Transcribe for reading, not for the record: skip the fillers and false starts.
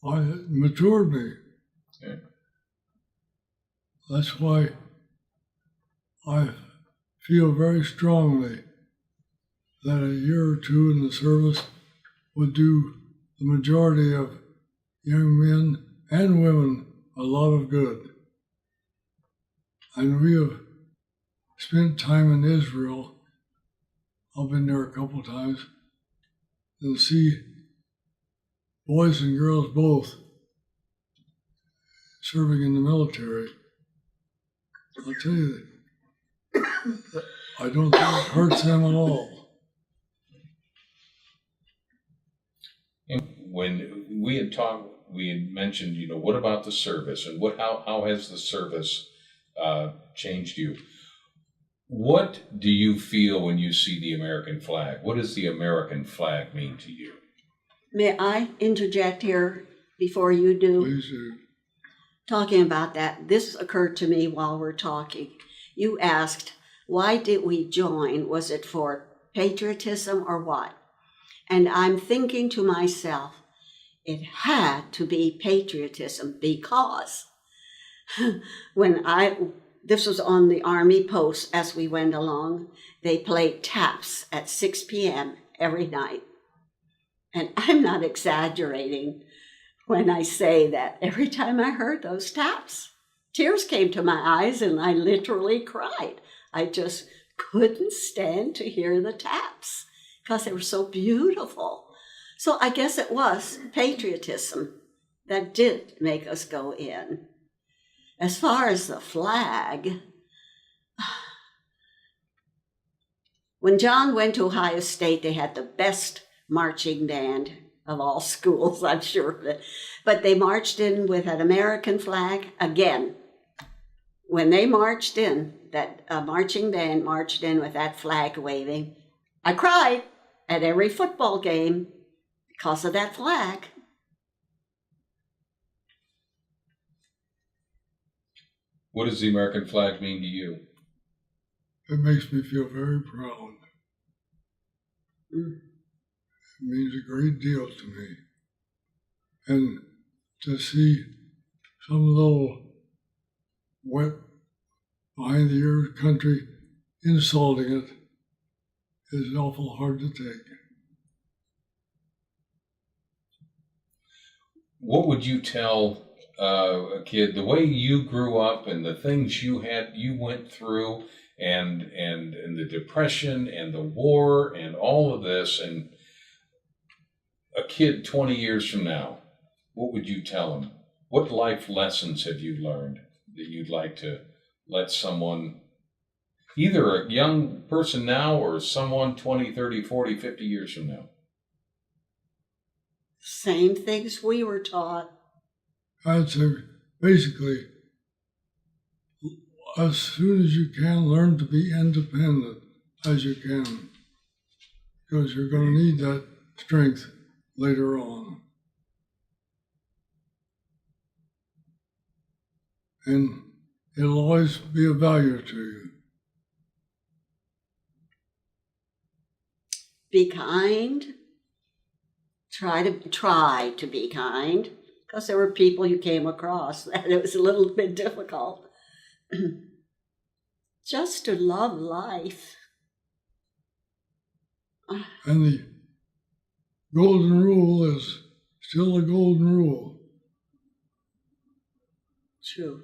it matured me. Yeah. That's why I feel very strongly that a year or two in the service would do the majority of young men and women a lot of good. And we have spent time in Israel. I've been there a couple times, and see boys and girls both serving in the military. I'll tell you that I don't think it hurts them at all. And when we had talked, we had mentioned, what about the service, and how has the service changed you? What do you feel when you see the American flag? What does the American flag mean to you? May I interject here before you do? Please do. Talking about that, this occurred to me while we're talking. You asked, why did we join? Was it for patriotism or what? And I'm thinking to myself, it had to be patriotism because this was on the Army post as we went along, they played taps at 6 p.m. every night. And I'm not exaggerating when I say that every time I heard those taps, tears came to my eyes and I literally cried. I just couldn't stand to hear the taps because they were so beautiful. So I guess it was patriotism that did make us go in. As far as the flag, when John went to Ohio State, they had the best marching band of all schools, I'm sure of it. But they marched in with an American flag again. When they marched in, that marching band marched in with that flag waving, I cried at every football game because of that flag. What does the American flag mean to you? It makes me feel very proud. Mm. It means a great deal to me. And to see some little wet, behind the ear country insulting it is awful hard to take. What would you tell a kid, the way you grew up and the things you went through, and the Depression and the war and all of this, and a kid 20 years from now, what would you tell him? What life lessons have you learned that you'd like to let someone, either a young person now or someone 20, 30, 40, 50 years from now? Same things we were taught. I'd say basically, as soon as you can, learn to be independent as you can, because you're going to need that strength later on. And it'll always be of value to you. Be kind. Try to be kind, because there were people you came across that it was a little bit difficult. Just to love life. And the golden rule is still a golden rule. True.